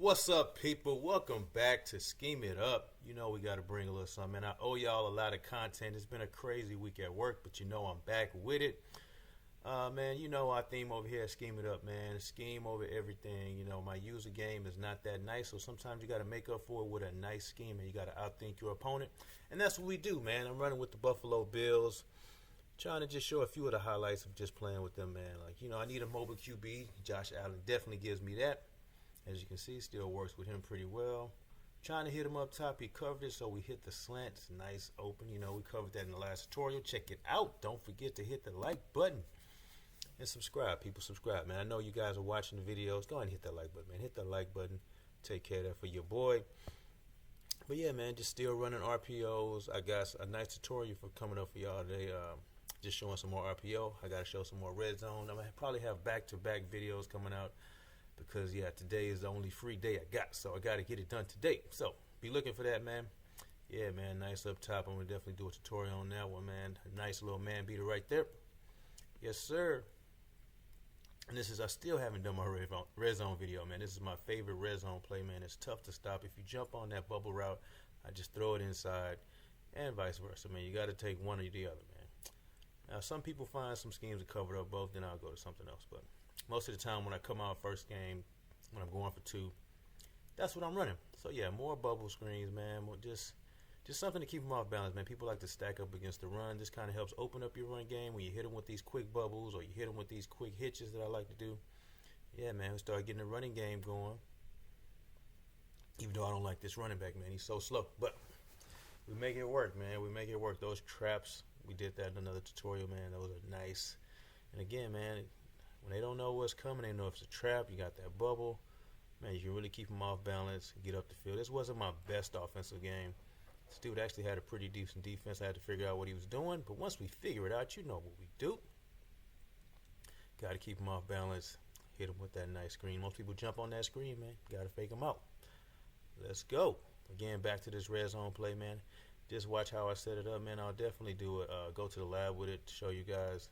What's up, people? Welcome back to Scheme It Up. You know we got to bring a little something. Man, I owe y'all a lot of content. It's been a crazy week at work, but you know I'm back with it. Man, you know our theme over here, Scheme It Up, man. Scheme over everything. You know, my user game is not that nice, so sometimes you got to make up for it with a nice scheme, and you got to outthink your opponent. And that's what we do, man. I'm running with the Buffalo Bills. Trying to just show a few of the highlights of just playing with them, man. Like, you know, I need a mobile QB. Josh Allen definitely gives me that. As you can see, still works with him pretty well. Trying to hit him up top. He covered it, so we hit the slant. It's nice, open. You know, we covered that in the last tutorial. Check it out. Don't forget to hit the like button. And subscribe, people. Subscribe, man. I know you guys are watching the videos. Go ahead and hit that like button, man. Hit that like button. Take care of that for your boy. But yeah, man, just still running RPOs. I got a nice tutorial for coming up for y'all today. Just showing some more RPO. I got to show some more red zone. I'm going to probably have back-to-back videos coming out because, yeah, today is the only free day I got. So I got to get it done today. So be looking for that, man. Yeah, man, nice up top. I'm going to definitely do a tutorial on that one, man. A nice little man beater right there. Yes, sir. And this is, I still haven't done my red zone video, man. This is my favorite red zone play, man. It's tough to stop. If you jump on that bubble route, I just throw it inside and vice versa, man. You got to take one or the other, man. Now, some people find some schemes to cover up both, then I'll go to something else. But most of the time when I come out first game, when I'm going for two, that's what I'm running. So, yeah, more bubble screens, man. Just something to keep them off balance, man. People like to stack up against the run. This kind of helps open up your run game when you hit them with these quick bubbles or you hit them with these quick hitches that I like to do. Yeah, man, we start getting the running game going. Even though I don't like this running back, man. He's so slow. But we make it work, man. We make it work. Those traps, we did that in another tutorial, man. Those are nice. And again, man, when they don't know what's coming, they know if it's a trap. You got that bubble. Man, you can really keep them off balance, get up the field. This wasn't my best offensive game. This dude actually had a pretty decent defense. I had to figure out what he was doing. But once we figure it out, you know what we do. Got to keep him off balance. Hit him with that nice screen. Most people jump on that screen, man. Got to fake him out. Let's go. Again, back to this red zone play, man. Just watch how I set it up, man. I'll definitely do it. Go to the lab with it to show you guys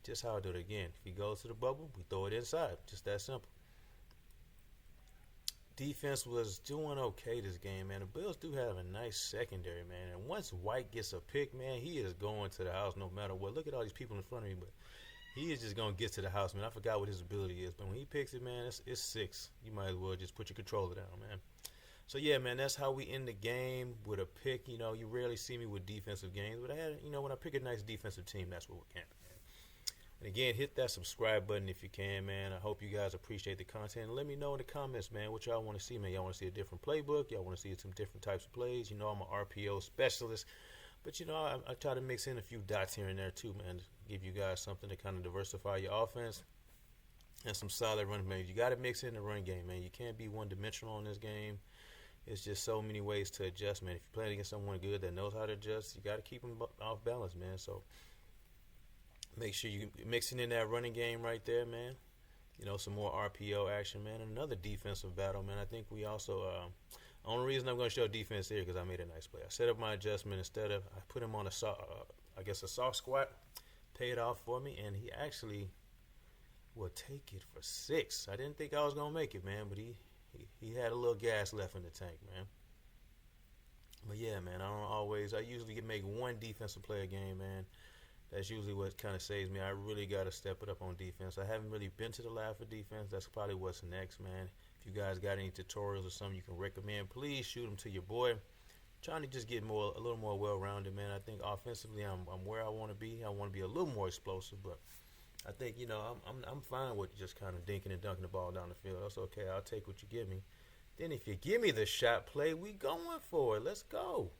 just how I do it again. If he goes to the bubble, we throw it inside. Just that simple. Defense was doing okay this game, man. The Bills do have a nice secondary, man. And once White gets a pick, man, he is going to the house no matter what. Look at all these people in front of me, but he is just going to get to the house, man. I forgot what his ability is, but when he picks it, man, it's 6. You might as well just put your controller down, man. So, yeah, man, that's how we end the game with a pick. You know, you rarely see me with defensive games, but I had, you know, when I pick a nice defensive team, that's what we're camping, man. And again, hit that subscribe button if you can, man. I hope you guys appreciate the content. And let me know in the comments, man, what y'all want to see, man. Y'all want to see a different playbook? Y'all want to see some different types of plays? You know, I'm an RPO specialist. But, you know, I try to mix in a few dots here and there, too, man, to give you guys something to kind of diversify your offense and some solid running plays. You got to mix in the run game, man. You can't be one-dimensional in this game. It's just so many ways to adjust, man. If you're playing against someone good that knows how to adjust, you got to keep them off balance, man. So make sure you're mixing in that running game right there, man. You know, some more RPO action, man. And another defensive battle, man. I think we also, the only reason I'm going to show defense here because I made a nice play. I set up my adjustment instead of, I put him on a soft squat, paid off for me, and he actually will take it for 6. I didn't think I was going to make it, man, but he had a little gas left in the tank, man. But yeah, man, I usually make one defensive play a game, man. That's usually what kind of saves me. I really got to step it up on defense. I haven't really been to the lab for defense. That's probably what's next, man. If you guys got any tutorials or something you can recommend, please shoot them to your boy. I'm trying to just get a little more well-rounded, man. I think offensively I'm where I want to be. I want to be a little more explosive, but I think, you know, I'm fine with just kind of dinking and dunking the ball down the field. That's okay. I'll take what you give me. Then if you give me the shot play, we going for it. Let's go.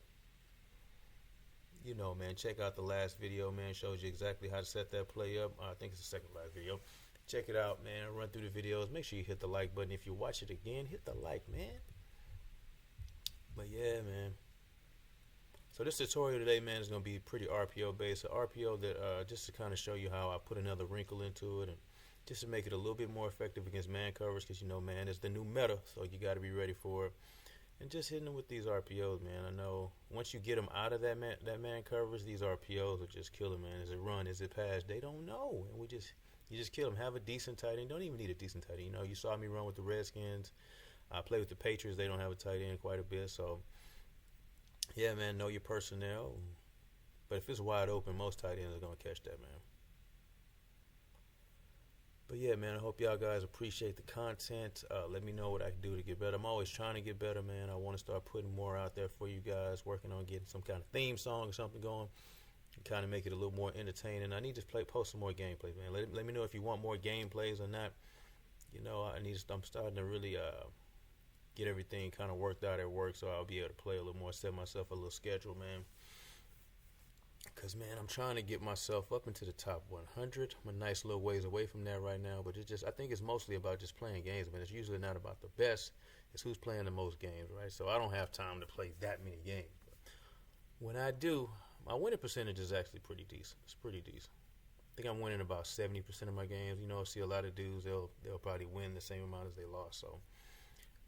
You know, man, check out the last video, man. Shows you exactly how to set that play up. I think it's the second last video. Check it out, man. Run through the videos. Make sure you hit the like button. If you watch it again, hit the like, man. But yeah, man. So this tutorial today, man, is going to be pretty RPO based. An RPO that just to kind of show you how I put another wrinkle into it and just to make it a little bit more effective against man coverage because, you know, man, it's the new meta, so you got to be ready for it. And just hitting them with these RPOs, man. I know once you get them out of that man coverage, these RPOs will just kill them, man. Is it run? Is it pass? They don't know. And you just kill them. Have a decent tight end. Don't even need a decent tight end. You know, you saw me run with the Redskins. I play with the Patriots. They don't have a tight end quite a bit. So, yeah, man, know your personnel. But if it's wide open, most tight ends are going to catch that, man. But, yeah, man, I hope y'all guys appreciate the content. Let me know what I can do to get better. I'm always trying to get better, man. I want to start putting more out there for you guys, working on getting some kind of theme song or something going. Kind of make it a little more entertaining. I need to post some more gameplays, man. Let me know if you want more gameplays or not. You know, I'm starting to really get everything kind of worked out at work, so I'll be able to play a little more, set myself a little schedule, man. Because, man, I'm trying to get myself up into the top 100. I'm a nice little ways away from that right now, but I think it's mostly about just playing games, man. It's usually not about the best. It's who's playing the most games, right? So I don't have time to play that many games. But when I do, my winning percentage is actually pretty decent. It's pretty decent. I think I'm winning about 70% of my games. You know, I see a lot of dudes, they'll probably win the same amount as they lost. So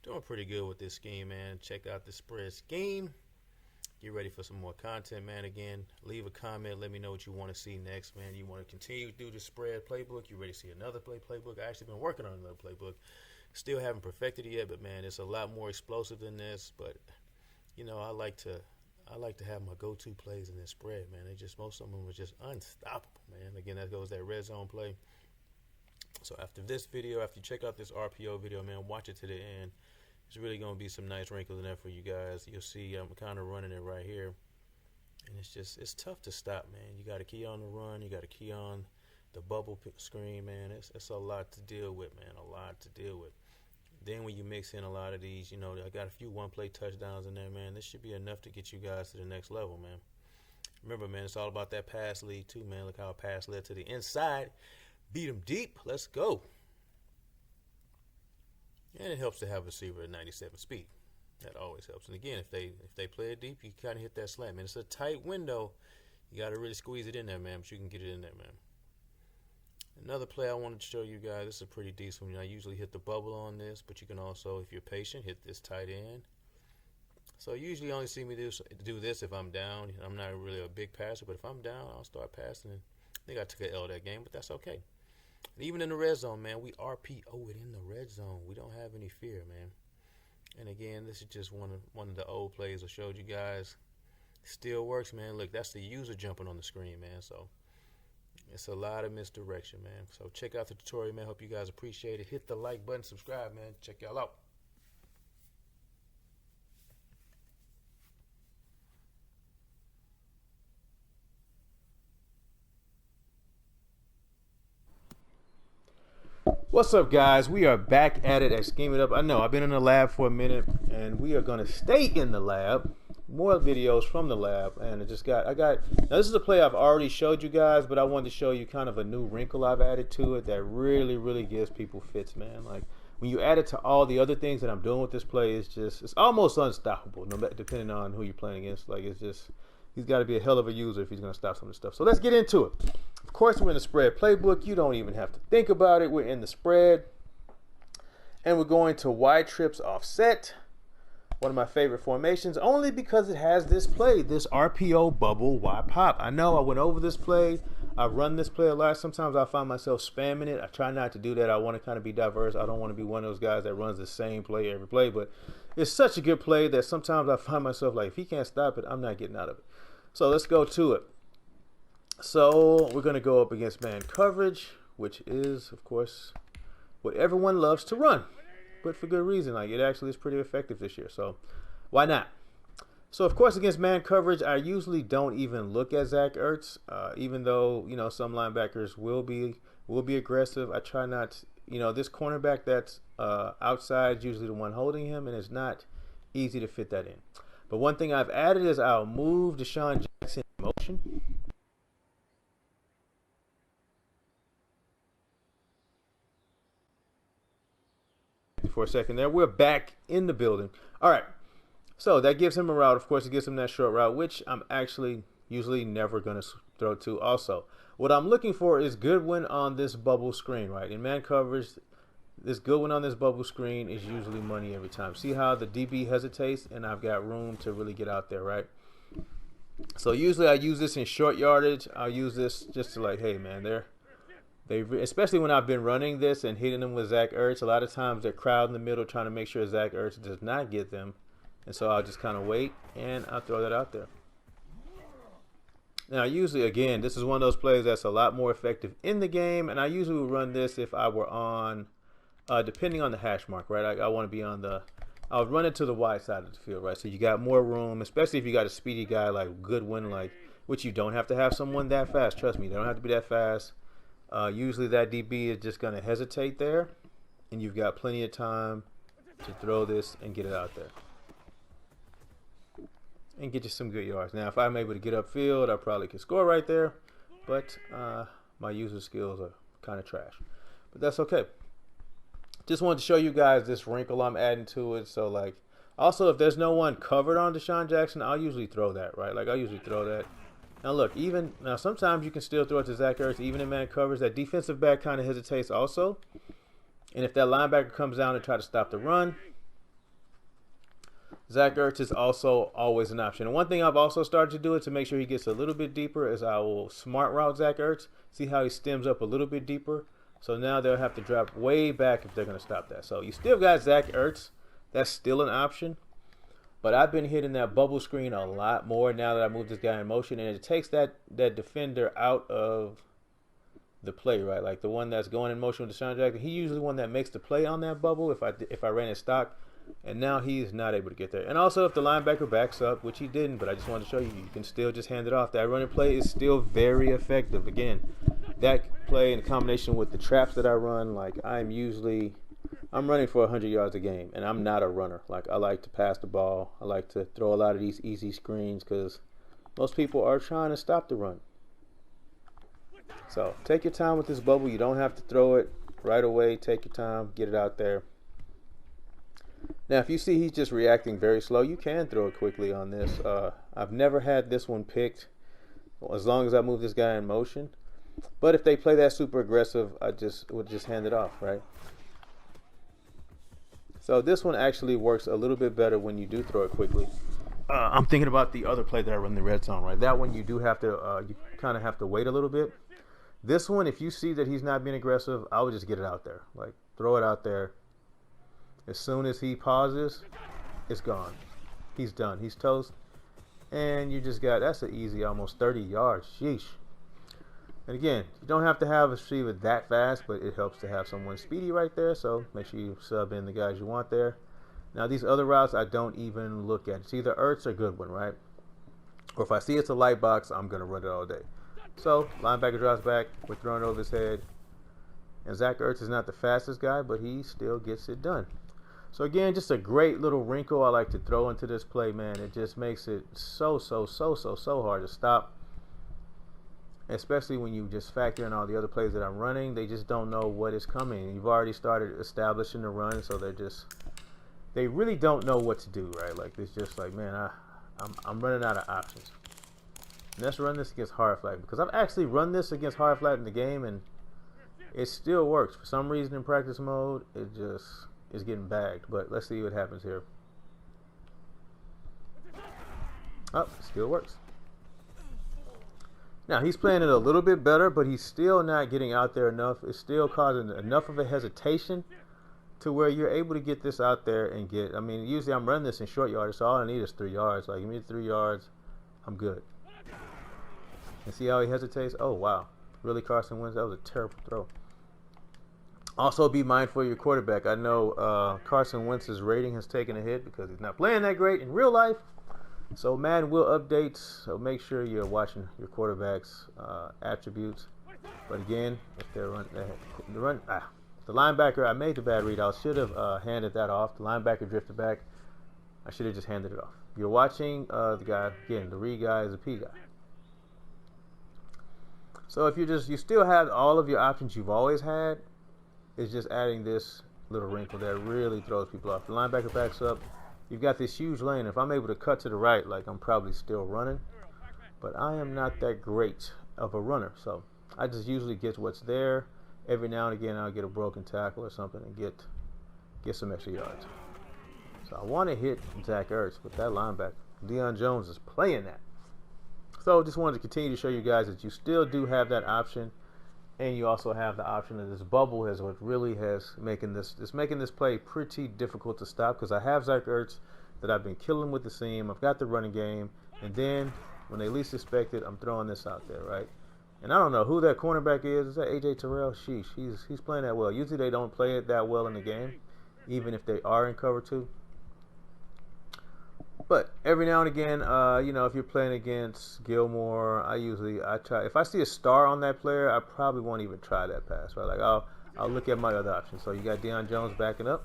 doing pretty good with this scheme, man. Check out the spread scheme. Get ready for some more content, man. Again, leave a comment. Let me know what you want to see next, man. You want to continue to do the spread playbook? You ready to see another playbook? I actually been working on another playbook. Still haven't perfected it yet, but, man, it's a lot more explosive than this. But, you know, I like to have my go-to plays in this spread, man. Most of them were just unstoppable, man. Again, that goes that red zone play. So after this video, after you check out this RPO video, man, watch it to the end. There's really going to be some nice wrinkles in there for you guys. You'll see I'm kind of running it right here. And it's tough to stop, man. You got to key on the run. You got to key on the bubble screen, man. It's a lot to deal with, man, a lot to deal with. Then when you mix in a lot of these, you know, I got a few one-play touchdowns in there, man. This should be enough to get you guys to the next level, man. Remember, man, it's all about that pass lead too, man. Look how a pass led to the inside. Beat them deep. Let's go. And it helps to have a receiver at 97 speed. That always helps. And again, if they play it deep, you kind of hit that slant, man. It's a tight window. You got to really squeeze it in there, man. But you can get it in there, man. Another play I wanted to show you guys. This is a pretty decent one. I usually hit the bubble on this, but you can also, if you're patient, hit this tight end. So you usually only see me do this if I'm down. I'm not really a big passer, but if I'm down, I'll start passing. And I think I took an L that game, but that's okay. And even in the red zone, man, we RPO it in the red zone. We don't have any fear, man. And again, this is just one of the old plays I showed you guys. Still works, man. Look, that's the user jumping on the screen, man. So it's a lot of misdirection, man. So check out the tutorial, man. Hope you guys appreciate it. Hit the like button, subscribe, man. Check y'all out. What's up, guys? We are back at it at Scheme It Up. I know I've been in the lab for a minute, and we are going to stay in the lab. More videos from the lab, and now this is a play I've already showed you guys, but I wanted to show you kind of a new wrinkle I've added to it that really gives people fits, man. Like when you add it to all the other things that I'm doing with this play, it's almost unstoppable, depending on who you're playing against. Like he's got to be a hell of a user if he's going to stop some of this stuff. So let's get into it. Of course, we're in the spread playbook. You don't even have to think about it. We're in the spread. And we're going to wide trips offset. One of my favorite formations, only because it has this play, this RPO bubble wide pop. I know I went over this play. I run this play a lot. Sometimes I find myself spamming it. I try not to do that. I want to kind of be diverse. I don't want to be one of those guys that runs the same play every play. But it's such a good play that sometimes I find myself like, if he can't stop it, I'm not getting out of it. So let's go to it. So we're going to go up against man coverage, which is, of course, what everyone loves to run, but for good reason. Like it actually is pretty effective this year, so why not? So of course, against man coverage, I usually don't even look at Zach Ertz, even though some linebackers will be aggressive. I try not. This cornerback that's outside is usually the one holding him, and it's not easy to fit that in. But one thing I've added is I'll move Deshaun Jackson in motion. For a second there. We're back in the building. All right. So that gives him a route. Of course, it gives him that short route, which I'm actually usually never going to throw to also. What I'm looking for is Goodwin on this bubble screen, right? In man coverage, this Goodwin on this bubble screen is usually money every time. See how the DB hesitates, and I've got room to really get out there, right? So usually I use this in short yardage. I'll use this just to like, hey, man, Especially when I've been running this and hitting them with Zach Ertz, a lot of times they're crowding the middle trying to make sure Zach Ertz does not get them. And so I'll just kind of wait, and I'll throw that out there. Now, usually, again, this is one of those plays that's a lot more effective in the game, and I usually would run this if I were on, depending on the hash mark, right? I want to be on I would run it to the wide side of the field, right? So you got more room, especially if you got a speedy guy like Goodwin, which you don't have to have someone that fast. Trust me, they don't have to be that fast. Usually that DB is just going to hesitate there, and you've got plenty of time to throw this and get it out there. And get you some good yards. Now, if I'm able to get upfield, I probably could score right there. But my user skills are kind of trash. But that's okay. Just wanted to show you guys this wrinkle I'm adding to it. So, also, if there's no one covered on Deshaun Jackson, I'll usually throw that, right? I'll usually throw that. Now, look, sometimes you can still throw it to Zach Ertz, even in man covers. That defensive back kind of hesitates also. And if that linebacker comes down and try to stop the run, Zach Ertz is also always an option. And one thing I've also started to do it to make sure he gets a little bit deeper is I will smart route Zach Ertz. See how he stems up a little bit deeper. So now they'll have to drop way back if they're going to stop that. So you still got Zach Ertz. That's still an option. But I've been hitting that bubble screen a lot more now that I moved this guy in motion. And it takes that defender out of the play, right? Like the one that's going in motion with Deshaun Jackson. He's usually the one that makes the play on that bubble if I ran his stock. And now he's not able to get there. And also, if the linebacker backs up, which he didn't, but I just wanted to show you, you can still just hand it off. That running play is still very effective. Again, that play in combination with the traps that I run, I'm running for 100 yards a game, and I'm not a runner. I like to pass the ball. I like to throw a lot of these easy screens because most people are trying to stop the run. So take your time with this bubble. You don't have to throw it right away. Take your time. Get it out there. Now, if you see he's just reacting very slow, you can throw it quickly on this. I've never had this one picked as long as I move this guy in motion. But if they play that super aggressive, I would just hand it off, right? So this one actually works a little bit better when you do throw it quickly. I'm thinking about the other play that I run in the red zone, right? That one you do have to, you kind of have to wait a little bit. This one, if you see that he's not being aggressive, I would just get it out there. Throw it out there. As soon as he pauses, it's gone. He's done. He's toast. And you just that's an easy almost 30 yards. Sheesh. And again, you don't have to have a receiver that fast, but it helps to have someone speedy right there. So make sure you sub in the guys you want there. Now, these other routes, I don't even look at. It's either Ertz or Goodwin, right? Or if I see it's a light box, I'm going to run it all day. So linebacker drops back. We're throwing it over his head. And Zach Ertz is not the fastest guy, but he still gets it done. So again, just a great little wrinkle I like to throw into this play, man. It just makes it so hard to stop. Especially when you just factor in all the other plays that I'm running. They just don't know what is coming. You've already started establishing the run, so they really don't know what to do, right? It's just man, I'm running out of options. And let's run this against hard flat, because I've actually run this against hard flat in the game, and it still works. For some reason in practice mode, it just is getting bagged. But let's see what happens here. Oh, still works. Now, he's playing it a little bit better, but he's still not getting out there enough. It's still causing enough of a hesitation to where you're able to get this out there and usually I'm running this in short yards, so all I need is 3 yards. Give me 3 yards, I'm good. And see how he hesitates? Oh, wow. Really, Carson Wentz? That was a terrible throw. Also, be mindful of your quarterback. I know Carson Wentz's rating has taken a hit because he's not playing that great in real life. So Madden will update. So make sure you're watching your quarterback's attributes. But again, if they're the linebacker, I made the bad read. I should have handed that off. The linebacker drifted back. I should have just handed it off. You're watching the guy again. The read guy is a P guy. So if you still have all of your options you've always had. It's just adding this little wrinkle that really throws people off. The linebacker backs up. You've got this huge lane. If I'm able to cut to the right, I'm probably still running. But I am not that great of a runner. So I just usually get what's there. Every now and again, I'll get a broken tackle or something and get some extra yards. So I want to hit Zach Ertz, but that linebacker, Deion Jones, is playing that. So just wanted to continue to show you guys that you still do have that option. And you also have the option of this bubble is what really has making this play pretty difficult to stop, because I have Zach Ertz that I've been killing with the seam. I've got the running game, and then when they least expect it, I'm throwing this out there, right? And I don't know who that cornerback is. Is that AJ Terrell? Sheesh, he's playing that well. Usually they don't play it that well in the game, even if they are in cover two. But every now and again, you know, if you're playing against Gilmore, I try. If I see a star on that player, I probably won't even try that pass, right? Like I'll look at my other options. So you got Deion Jones backing up,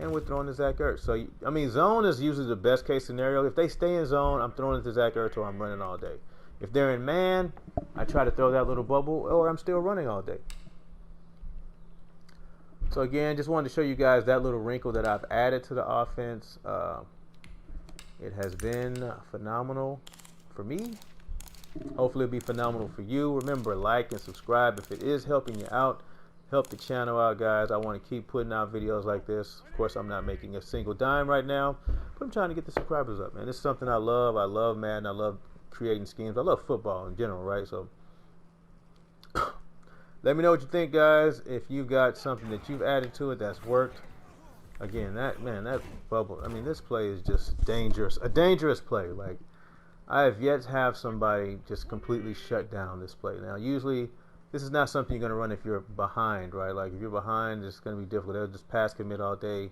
and we're throwing to Zach Ertz. So I mean, zone is usually the best case scenario. If they stay in zone, I'm throwing it to Zach Ertz, or I'm running all day. If they're in man, I try to throw that little bubble, or I'm still running all day. So again, just wanted to show you guys that little wrinkle that I've added to the offense. It has been phenomenal for me. Hopefully it'll be phenomenal for you. Remember, like and subscribe if it is helping you out. Help the channel out, guys. I want to keep putting out videos like this. Of course, I'm not making a single dime right now, but I'm trying to get the subscribers up, man. This is something I love. I love Madden. I love creating schemes. I love football in general, right? So let me know what you think, guys. If you've got something that you've added to it that's worked. Again, that bubble. I mean, this play is just dangerous. A dangerous play. Like, I have yet to have somebody just completely shut down this play. Now, usually, this is not something you're going to run if you're behind, right? Like, if you're behind, it's going to be difficult. They'll just pass commit all day,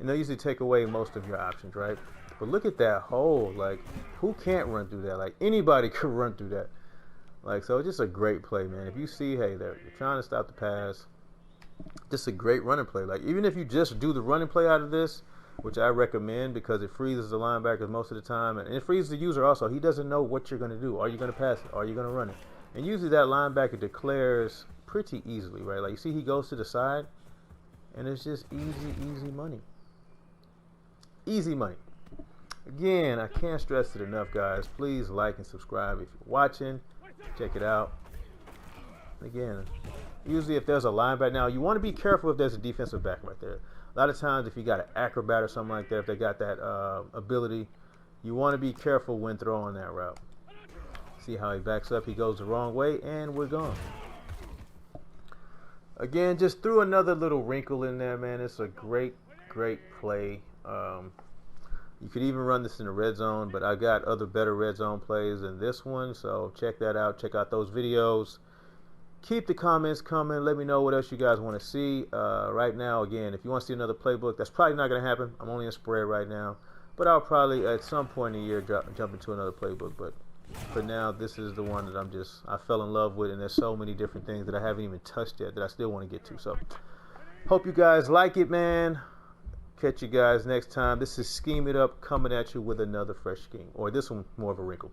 and they'll usually take away most of your options, right? But look at that hole. Like, who can't run through that? Like, anybody could run through that. Like, so it's just a great play, man. If you see, hey, you're trying to stop the pass. Just a great running play. Like, even if you just do the running play out of this, which I recommend because it freezes the linebackers most of the time, and it freezes the user also. He doesn't know what you're going to do. Are you going to pass it? Are you going to run it? And usually that linebacker declares pretty easily, right? Like, you see he goes to the side, and it's just easy money. Easy money. Again, I can't stress it enough, guys. Please like and subscribe if you're watching. Check it out. Again, usually if there's a linebacker, now you want to be careful if there's a defensive back right there. A lot of times if you got an acrobat or something like that, if they got that ability, you want to be careful when throwing that route. See how he backs up, he goes the wrong way, and we're gone. Again, just threw another little wrinkle in there, man. It's a great play. You could even run this in the red zone, but I got other better red zone plays than this one, so check that out. Check out those videos. Keep the comments coming. Let me know what else you guys want to see. Right now, again, if you want to see another playbook, that's probably not going to happen. I'm only in spread right now. But I'll probably, at some point in the year, jump into another playbook. But for now, this is the one that I fell in love with. And there's so many different things that I haven't even touched yet that I still want to get to. So, hope you guys like it, man. Catch you guys next time. This is Scheme It Up coming at you with another fresh scheme. Or this one, more of a wrinkle.